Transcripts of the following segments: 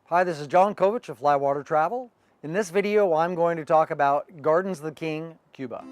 Hi, this is Jon Covich of Flywater Travel. In this video, I'm going to talk about Gardens of the King, Cuba.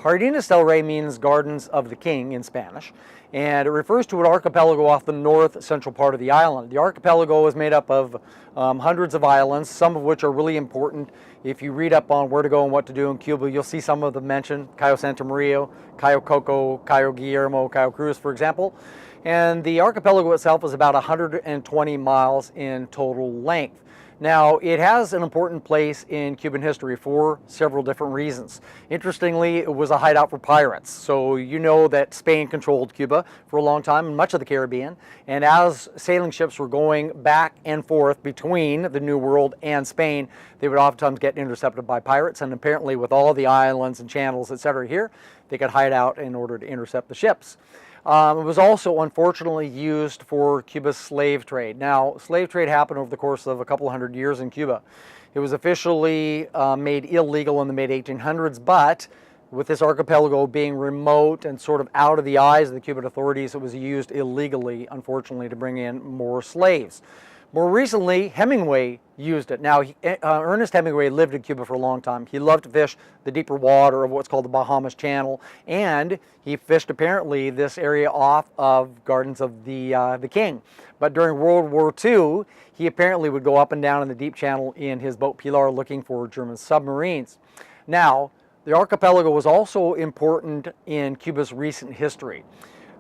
Jardines del Rey means Gardens of the King in Spanish, and it refers to an archipelago off the north central part of the island. The archipelago is made up of hundreds of islands, some of which are really important. If you read up on where to go and what to do in Cuba, you'll see some of them mentioned: Cayo Santa Maria, Cayo Coco, Cayo Guillermo, Cayo Cruz, for example. And the archipelago itself is about 120 miles in total length. Now, it has an important place in Cuban history for several different reasons. Interestingly, it was a hideout for pirates. So you know that Spain controlled Cuba for a long time and much of the Caribbean. And as sailing ships were going back and forth between the New World and Spain, they would oftentimes get intercepted by pirates. And apparently with all the islands and channels, etc. here, they could hide out in order to intercept the ships. It was also unfortunately used for Cuba's slave trade. Now, slave trade happened over the course of a couple hundred years in Cuba. It was officially made illegal in the mid-1800s, but with this archipelago being remote and sort of out of the eyes of the Cuban authorities, it was used illegally, unfortunately, to bring in more slaves. More recently, Hemingway used it. Now, Ernest Hemingway lived in Cuba for a long time. He loved to fish the deeper water of what's called the Bahamas Channel, and he fished apparently this area off of Gardens of the King. But during World War II, he apparently would go up and down in the deep channel in his boat Pilar looking for German submarines. Now, the archipelago was also important in Cuba's recent history.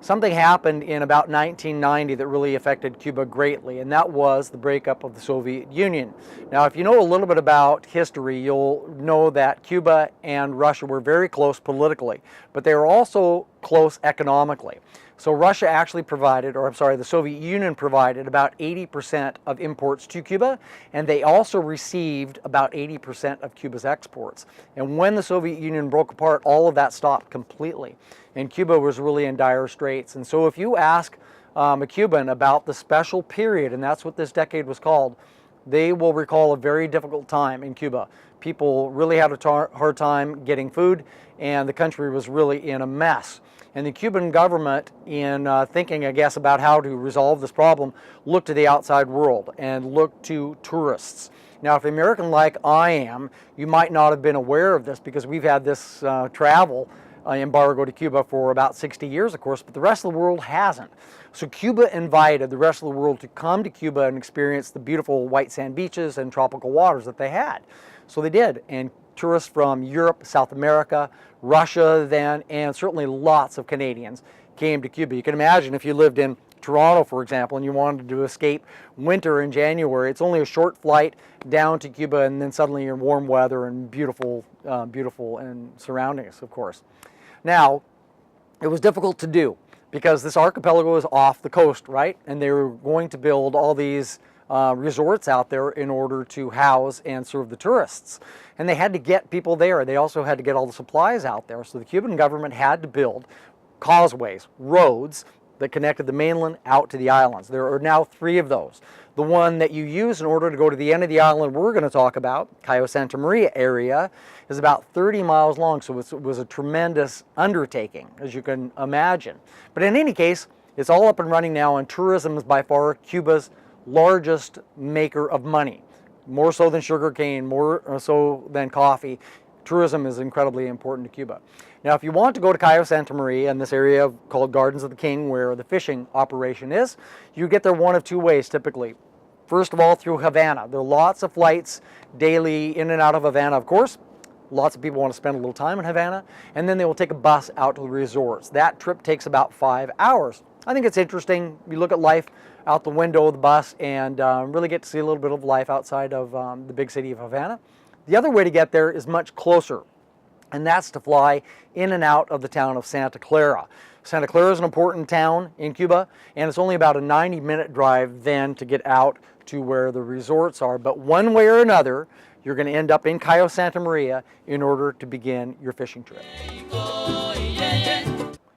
Something happened in about 1990 that really affected Cuba greatly, and that was the breakup of the Soviet Union. Now, if you know a little bit about history, you'll know that Cuba and Russia were very close politically, but they were also close economically. So Russia actually provided, or I'm sorry, the Soviet Union provided about 80% of imports to Cuba, and they also received about 80% of Cuba's exports. And when the Soviet Union broke apart, all of that stopped completely. And Cuba was really in dire straits. And so if you ask a Cuban about the special period, and that's what this decade was called, they will recall a very difficult time in Cuba. People really had a hard time getting food, and the country was really in a mess. And the Cuban government, in thinking, I guess, about how to resolve this problem, looked to the outside world and looked to tourists. Now, if an American like I am, you might not have been aware of this because we've had this travel embargo to Cuba for about 60 years, of course, but the rest of the world hasn't. So Cuba invited the rest of the world to come to Cuba and experience the beautiful white sand beaches and tropical waters that they had. So they did, and tourists from Europe, South America, Russia then, and certainly lots of Canadians came to Cuba. You can imagine if you lived in Toronto, for example, and you wanted to escape winter in January, it's only a short flight down to Cuba, and then suddenly you're in warm weather and beautiful and surroundings, of course. Now, it was difficult to do because this archipelago is off the coast, right? And they were going to build all these resorts out there in order to house and serve the tourists. And they had to get people there. They also had to get all the supplies out there. So the Cuban government had to build causeways, roads that connected the mainland out to the islands. There are now 3 of those. The one that you use in order to go to the end of the island we're going to talk about, Cayo Santa Maria area, is about 30 miles long, so it was a tremendous undertaking, as you can imagine. But in any case, it's all up and running now, and tourism is by far Cuba's largest maker of money. More so than sugarcane, more so than coffee. Tourism is incredibly important to Cuba. Now, if you want to go to Cayo Santa Maria in this area called Gardens of the King, where the fishing operation is, you get there one of 2 ways typically. First of all, through Havana. There are lots of flights daily in and out of Havana, of course. Lots of people want to spend a little time in Havana, and then they will take a bus out to the resorts. That trip takes about 5 hours. I think it's interesting. You look at life out the window of the bus and really get to see a little bit of life outside of the big city of Havana. The other way to get there is much closer, and that's to fly in and out of the town of Santa Clara. Santa Clara is an important town in Cuba, and it's only about a 90-minute drive then to get out to where the resorts are. But one way or another, you're going to end up in Cayo Santa Maria in order to begin your fishing trip.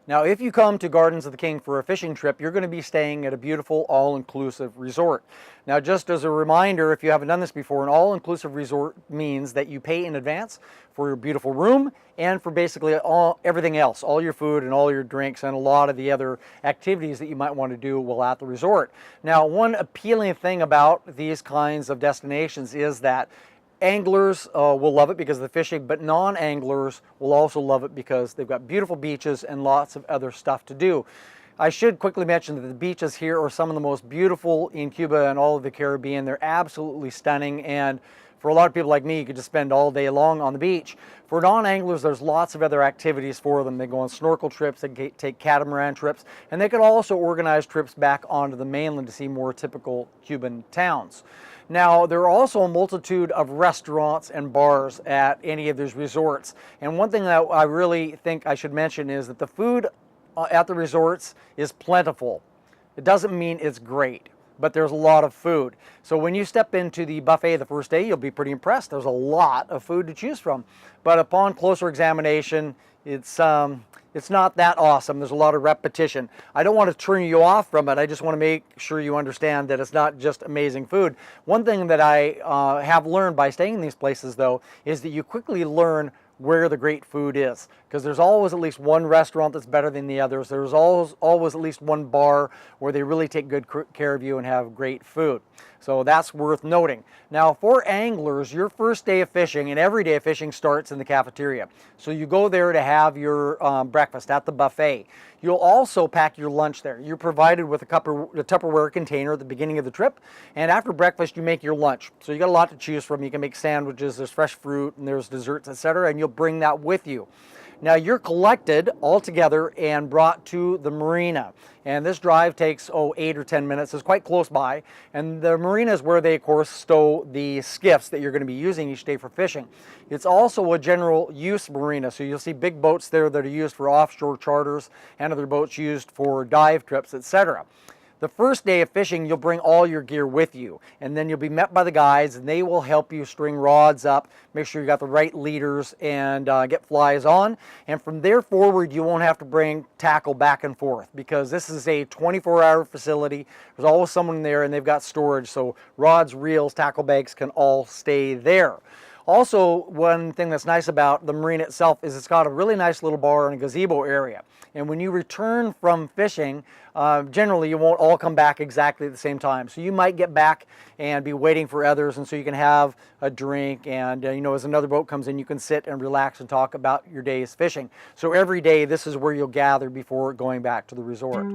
Now, if you come to Gardens of the King for a fishing trip, you're going to be staying at a beautiful all-inclusive resort. Now, just as a reminder, if you haven't done this before, an all-inclusive resort means that you pay in advance for your beautiful room and for basically everything else, all your food and all your drinks and a lot of the other activities that you might want to do while at the resort. Now, one appealing thing about these kinds of destinations is that anglers will love it because of the fishing, but non-anglers will also love it because they've got beautiful beaches and lots of other stuff to do. I should quickly mention that the beaches here are some of the most beautiful in Cuba and all of the Caribbean. They're absolutely stunning, and for a lot of people like me, you could just spend all day long on the beach. For non-anglers, there's lots of other activities for them. They go on snorkel trips, they take catamaran trips, and they can also organize trips back onto the mainland to see more typical Cuban towns. Now, there are also a multitude of restaurants and bars at any of these resorts. And one thing that I really think I should mention is that the food at the resorts is plentiful. It doesn't mean it's great, but there's a lot of food. So when you step into the buffet the first day, you'll be pretty impressed. There's a lot of food to choose from. But upon closer examination, it's not that awesome. There's a lot of repetition. I don't want to turn you off from it. I just want to make sure you understand that it's not just amazing food. One thing that I have learned by staying in these places, though, is that you quickly learn where the great food is, because there's always at least one restaurant that's better than the others. There's always at least one bar where they really take good care of you and have great food. So that's worth noting. Now, for anglers, your first day of fishing and every day of fishing starts in the cafeteria. So you go there to have your breakfast at the buffet. You'll also pack your lunch there. You're provided with a Tupperware container at the beginning of the trip, and after breakfast you make your lunch. So you got a lot to choose from. You can make sandwiches, there's fresh fruit, and there's desserts, etc., and you'll bring that with you. Now, you're collected all together and brought to the marina. And this drive takes, 8 or 10 minutes. It's quite close by. And the marina is where they, of course, stow the skiffs that you're going to be using each day for fishing. It's also a general use marina. So you'll see big boats there that are used for offshore charters and other boats used for dive trips, etc. The first day of fishing, you'll bring all your gear with you, and then you'll be met by the guides, and they will help you string rods up, make sure you got the right leaders, and get flies on. And from there forward, you won't have to bring tackle back and forth, because this is a 24-hour facility. There's always someone there, and they've got storage, so rods, reels, tackle bags can all stay there. Also, one thing that's nice about the marina itself is it's got a really nice little bar and a gazebo area. And when you return from fishing, generally you won't all come back exactly at the same time. So you might get back and be waiting for others, and so you can have a drink, and as another boat comes in, you can sit and relax and talk about your day's fishing. So every day this is where you'll gather before going back to the resort.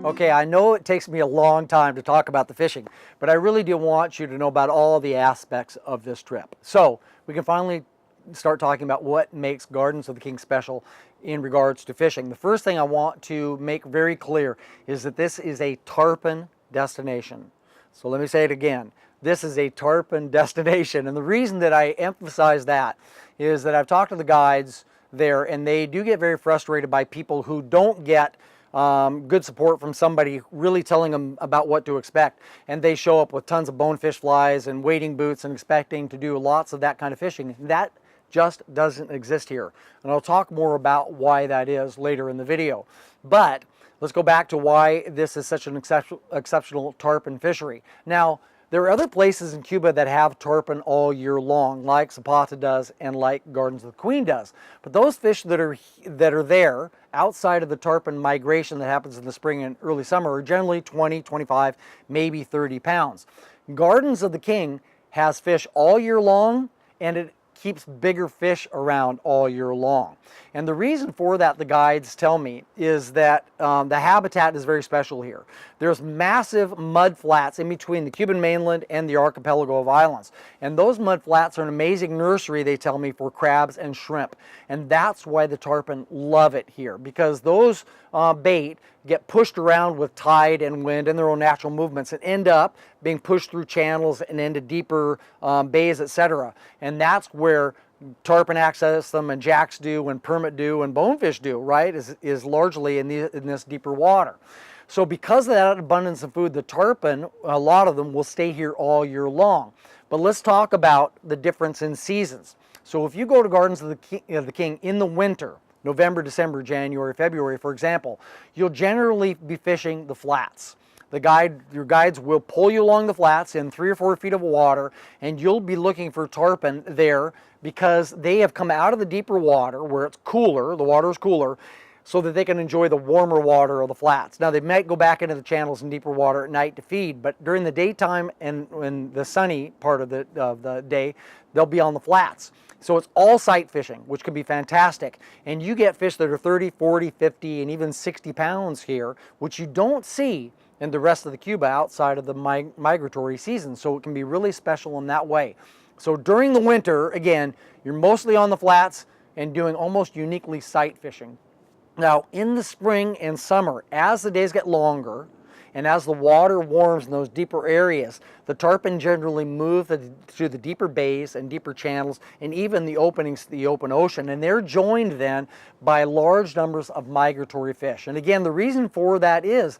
Okay, I know it takes me a long time to talk about the fishing, but I really do want you to know about all the aspects of this trip. So we can finally start talking about what makes Gardens of the King special in regards to fishing. The first thing I want to make very clear is that this is a tarpon destination. So let me say it again. This is a tarpon destination. And the reason that I emphasize that is that I've talked to the guides there, and they do get very frustrated by people who don't get good support from somebody really telling them about what to expect. And they show up with tons of bonefish flies and wading boots and expecting to do lots of that kind of fishing. That just doesn't exist here. And I'll talk more about why that is later in the video. But let's go back to why this is such an exceptional tarpon fishery. Now, there are other places in Cuba that have tarpon all year long, like Zapata does and like Gardens of the Queen does. But those fish that are there outside of the tarpon migration that happens in the spring and early summer are generally 20, 25, maybe 30 pounds. Gardens of the King has fish all year long, and it keeps bigger fish around all year long. And the reason for that, the guides tell me, is that the habitat is very special here. There's massive mud flats in between the Cuban mainland and the archipelago of islands. And those mud flats are an amazing nursery, they tell me, for crabs and shrimp. And that's why the tarpon love it here, because those bait get pushed around with tide and wind and their own natural movements and end up being pushed through channels and into deeper bays, etc. And that's where tarpon access them, and jacks do, and permit do, and bonefish do, right, is largely in this deeper water. So because of that abundance of food, the tarpon, a lot of them, will stay here all year long. But let's talk about the difference in seasons. So if you go to Gardens of the King in the winter, November, December, January, February, for example, you'll generally be fishing the flats. Your guides will pull you along the flats in 3 or 4 feet of water, and you'll be looking for tarpon there because they have come out of the deeper water where it's cooler, the water is cooler, so that they can enjoy the warmer water of the flats. Now, they might go back into the channels in deeper water at night to feed, but during the daytime and in the sunny part of the day, they'll be on the flats. So it's all sight fishing, which can be fantastic. And you get fish that are 30, 40, 50, and even 60 pounds here, which you don't see in the rest of the Cuba outside of the migratory season. So it can be really special in that way. So during the winter, again, you're mostly on the flats and doing almost uniquely sight fishing. Now, in the spring and summer, as the days get longer and as the water warms in those deeper areas, the tarpon generally move through the deeper bays and deeper channels and even the openings to the open ocean. And they're joined then by large numbers of migratory fish. And again, the reason for that is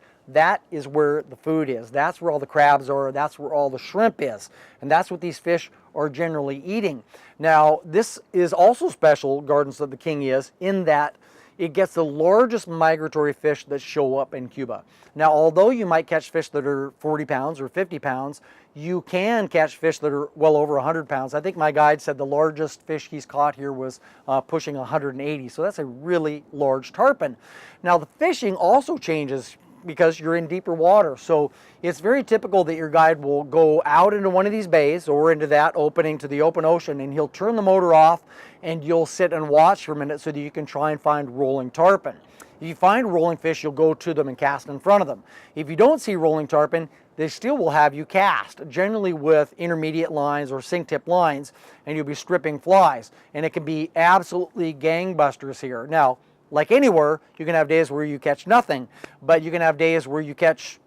where the food is. That's where all the crabs are. That's where all the shrimp is. And that's what these fish are generally eating. Now, this is also special, Gardens of the King is, in that it gets the largest migratory fish that show up in Cuba. Now, although you might catch fish that are 40 pounds or 50 pounds, you can catch fish that are well over 100 pounds. I think my guide said the largest fish he's caught here was pushing 180, so that's a really large tarpon. Now, the fishing also changes because you're in deeper water. So it's very typical that your guide will go out into one of these bays or into that opening to the open ocean, and he'll turn the motor off and you'll sit and watch for a minute so that you can try and find rolling tarpon. If you find rolling fish, you'll go to them and cast in front of them. If you don't see rolling tarpon, they still will have you cast, generally with intermediate lines or sink tip lines, and you'll be stripping flies. And it can be absolutely gangbusters here. Now, like anywhere, you can have days where you catch nothing, but you can have days where you catch,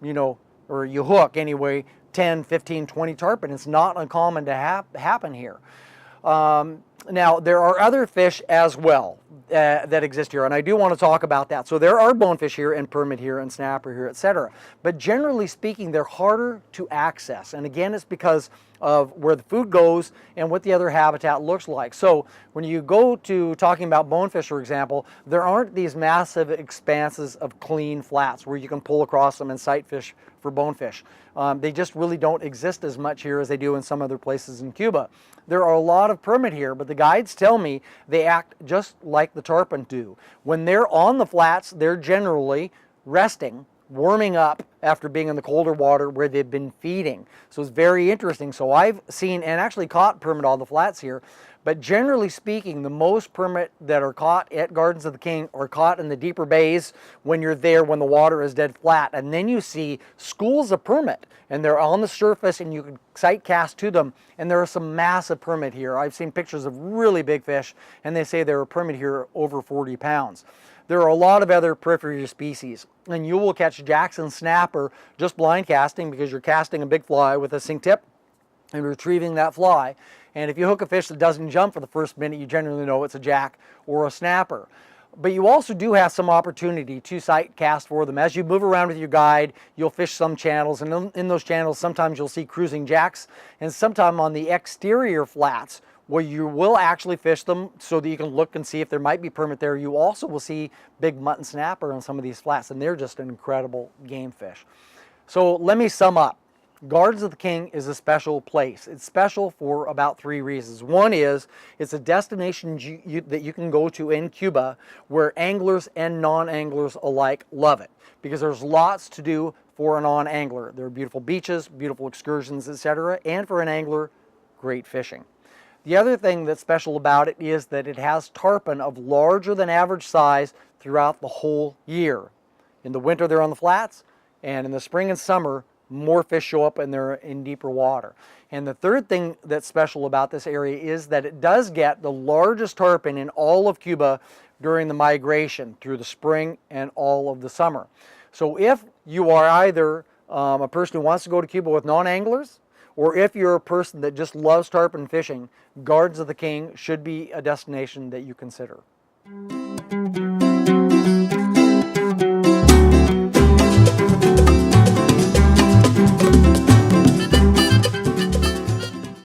or you hook anyway, 10, 15, 20 tarpon. It's not uncommon to happen here. Now, there are other fish as well that exist here, and I do want to talk about that. So there are bonefish here and permit here and snapper here, etc. But generally speaking, they're harder to access. And again, it's because of where the food goes and what the other habitat looks like. So when you go to talking about bonefish, for example, there aren't these massive expanses of clean flats where you can pull across them and sight fish for bonefish. They just really don't exist as much here as they do in some other places in Cuba. There are a lot of permit here, but the guides tell me they act just like the tarpon do. When they're on the flats, they're generally resting, warming up after being in the colder water where they've been feeding. So it's very interesting. So I've seen and actually caught permit on the flats here, but generally speaking, the most permit that are caught at Gardens of the King are caught in the deeper bays when you're there when the water is dead flat. And then you see schools of permit, and they're on the surface and you can sight cast to them. And there are some massive permit here. I've seen pictures of really big fish, and they say there are permit here over 40 pounds. There are a lot of other periphery species, and you will catch jacks and snapper just blind casting because you're casting a big fly with a sink tip and retrieving that fly. And if you hook a fish that doesn't jump for the first minute, you generally know it's a jack or a snapper. But you also do have some opportunity to sight cast for them. As you move around with your guide, you'll fish some channels, and in those channels sometimes you'll see cruising jacks, and sometime on the exterior flats where you will actually fish them so that you can look and see if there might be permit there. You also will see big mutton snapper on some of these flats, and they're just an incredible game fish. So let me sum up. Gardens of the King is a special place. It's special for about 3 reasons. One is it's a destination that you can go to in Cuba where anglers and non-anglers alike love it, because there's lots to do for a non-angler. There are beautiful beaches, beautiful excursions, etc., and for an angler, great fishing. The other thing that's special about it is that it has tarpon of larger than average size throughout the whole year. In the winter, they're on the flats, and in the spring and summer, more fish show up and they're in deeper water. And the third thing that's special about this area is that it does get the largest tarpon in all of Cuba during the migration through the spring and all of the summer. So if you are either a person who wants to go to Cuba with non-anglers, or if you're a person that just loves tarpon fishing, Gardens of the King should be a destination that you consider.